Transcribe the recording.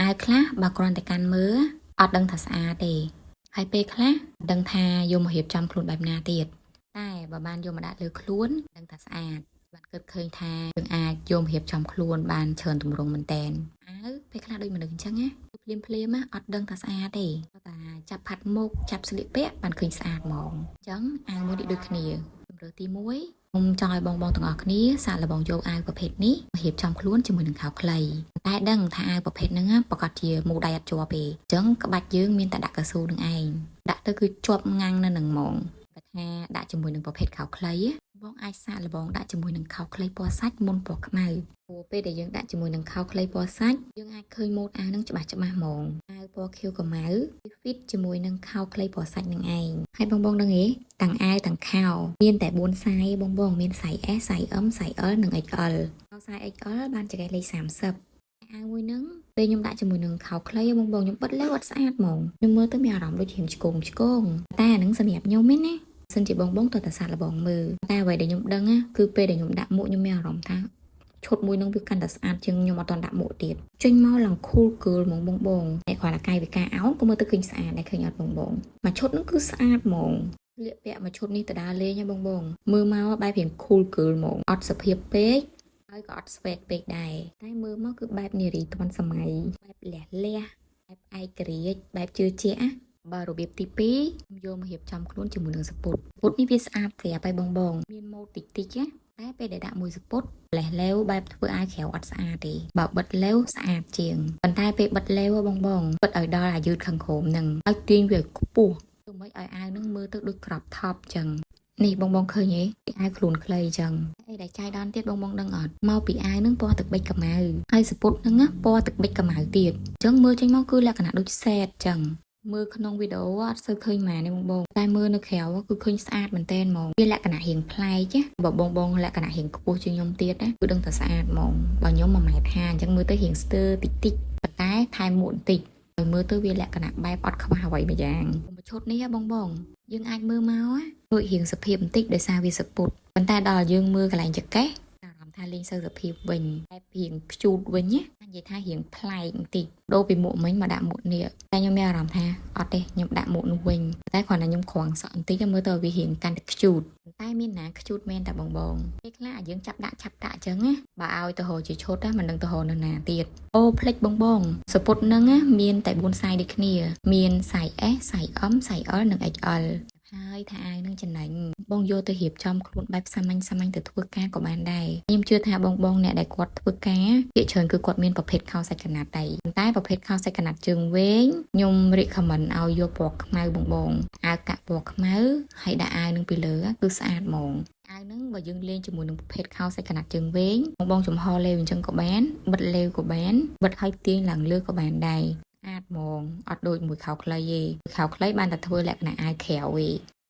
aiខ្លះបើគ្រាន់តែកាន់មើលអត់ដឹងថាស្អាតទេហើយពេលខ្លះដឹងថាយកមករៀបចំខ្លួនបែបណាទៀតតែបើបានយកមកដាក់លើខ្លួនដឹងថាស្អាតបានគិតឃើញថាយើងអាចយកមករៀបចំខ្លួនបានច្រើនទម្រង់មែនតែនពេលខ្លះដូចមនុស្សអញ្ចឹងណាភ្លាមអត់ដឹងថាស្អាតទេតែចាប់ផាត់មុខចាប់ស្លៀកពាក់បានឃើញស្អាតហ្មងអញ្ចឹងអាវមួយនេះដូចគ្នាជម្រើសទី1ខ្ញុំចង់ឲ្យបងទាំងអស់គ្នាសាកល្បងយកអាវប្រភេទនេះមករៀបចំខ្លួនជាមួយនឹងខោខ្លីតែដឹងថាអាវប្រភេទហ្នឹងប្រកាសជាមូដៃអត់ជាប់ទេអញ្ចឹងក្បាច់យើងមានតែដាក់កៅស៊ូនឹងឯងដាក់ទៅគឺជាប់ងាំងនៅនឹងហ្មងតែថាដាក់ជាមួយនឹងប្រភេទខោខ្លីបងអាចសាកល្បងដាក់ជាមួយនឹងខោខ្លីពណ៌សាច់មុនពណ៌ខ្មៅព្រោះពេលដែលយើងដាក់ជាមួយនឹងខោខ្លីពណ៌សាច់យើងអាចឃើញម៉ូដអាវហ្នឹងច្បាស់ហ្មងអាវពណ៌ខៀវកម្ៅវា fit ជាមួយនឹងខោខ្លីពណ៌សាច់នឹងឯងហើយបងដឹងទេទាំងអាវទាំងខោមានតែ4សាយបងមានសាយ S សាយ M សាយ L និង XL ខោសាយ XL បានចង្កេះលេខ30អាវមួយហ្នឹងពេលខ្ញុំដាក់ជាមួយនឹងខោខ្លីបងខ្ញុំបិទលេវអត់ស្អាតហ្មងខ្ញុំមើលទៅមានអារម្មណ៍ដូចជាឆ្កងតែអាហ្នឹងសម្រាប់ខ្ញុំឯណាសិនជាបងតើតាសាកល្បងមើលតែអ្វីដែលខ្ញុំដឹងគឺពេលដែលខ្ញុំដាក់មួកខ្ញុំមានអារម្មណ៍ថាឈុតមួយនឹងវាកាន់តែស្អាតជាងខ្ញុំអត់ទាន់ដាក់មួកទៀតចេញមកឡើង cool girl ហ្មងបងតែគ្រាន់តែកាយវិការអោនក៏មើលទៅឃើញស្អាតដែរឃើញអត់បងមួយឈុតហ្នឹងគឺស្អាតហ្មងស្លៀកពាក់មួយឈុតនេះទៅដើរលេងហ្នឹងបងមើលមកបែបរៀង cool girl ហ្មងអត់សភាពពេកហើយក៏អត់ swag ពេកដែរតែមើលមកគឺបែបនារីទាន់សម័យបែបលះបែបឯករាជ្យបែបជឿជាក់បើរបៀបទី2ខ្ញុំយកមករៀបចំខ្លួនជាមួយនឹងសពុតនេះវាស្អាតស្រាប់ហើយបងមានម៉ូដតិចតែពេលដែលដាក់មួយសពុតលេះលេវបែបធ្វើឲ្យក្រៅអត់ស្អាតទេបើបិទលេវស្អាតជាងប៉ុន្តែពេលបិទលេវបងបិទឲ្យដល់អាយុខាងក្រោមហ្នឹងឲ្យទាញវាខ្ពស់ទោះមិនឲ្យអាវហ្នឹងមើលទៅដូចក្របថប់ចឹងនេះបងឃើញទេអាវខ្លួនខ្លីចឹងអីដែលចាយដនទៀតបងដឹងអត់មកពីអាវហ្នឹងពណ៌ទឹកប៊ិចកម្ៅហើយសពុតហ្នឹងពណ៌ទឹកប៊ិចកម្ៅទៀតចឹងមើលចេញមកគឺលក្ខណៈដូចសេតចឹងមើលក្នុងវីដេអូអត់សូវឃើញម៉ានេះបងតែមើលនៅក្រៅគឺឃើញស្អាតមែនតើហ្មងវាលក្ខណៈរៀងប្លែកបើបងលក្ខណៈរៀងខ្ពស់ជាងខ្ញុំទៀតណាគឺដឹងតែស្អាតហ្មងបើខ្ញុំ1.5 ម៉ែត្រអញ្ចឹងមើលទៅរៀងស្ទើរតិចប៉ុន្តែថែមមួកបន្តិចឲ្យមើលទៅវាលក្ខណៈបែបអត់ខ្វះអ្វីមួយយ៉ាងមួយឈុតនេះបងយើងអាចមើលមកដូចរៀងសភាពបន្តិចដោយសារវាសពុតប៉ុន្តែដល់យើងមើលកន្លែងចកេះថាលេងសូវសភាពវិញតែរៀងព្យូតវិញណានិយាយថារៀងប្លែកបន្តិចដូរពីមួកមិញមកដាក់មួកនេះតែខ្ញុំមានអារម្មណ៍ថាអត់ទេខ្ញុំដាក់មួកនោះវិញតែគ្រាន់តែខ្ញុំគ្រាន់សក់បន្តិចមើលទៅវារៀងកាន់តែព្យូតតែមានណាព្យូតមែនតែបងពេលខ្លះយើងចាប់ដាក់អញ្ចឹងណាបើឲ្យទៅរកជាឈុតមិនដឹងទៅរកនៅណាទៀតអូផ្លេចបងសពុតហ្នឹងមានតែ4សាយដូចគ្នាមានសាយ S សាយ M សាយ L និង XLហើយថាអាវនឹងចំណេញបងយកទៅរៀបចំខ្លួនបែបសាមញ្ញទៅធ្វើការក៏បានដែរខ្ញុំជឿថាបងអ្នកដែលគាត់ធ្វើការភាគច្រើនគឺគាត់មានប្រភេទខោសាច់កណាត់ដែរតែប្រភេទខោសាច់កណាត់ជើងវែងខ្ញុំ recommend ឲ្យយកពណ៌ខ្មៅបងអាវកាក់ពណ៌ខ្មៅហើយដាក់អាវនឹងពីលើគឺស្អាតហ្មងអាវហ្នឹងបើយើងលេងជាមួយនឹងប្រភេទខោសាច់កណាត់ជើងវែងបងចំហលេវអញ្ចឹងក៏បានបិទលេវក៏បានបិទឲ្យទាញឡើងលើក៏បានដែរស្អាតហ្មងអត់ដូចមួយខោខ្លីទេខោខ្លីបានតែធ្វើលក្ខណៈអាវក្រៅទេ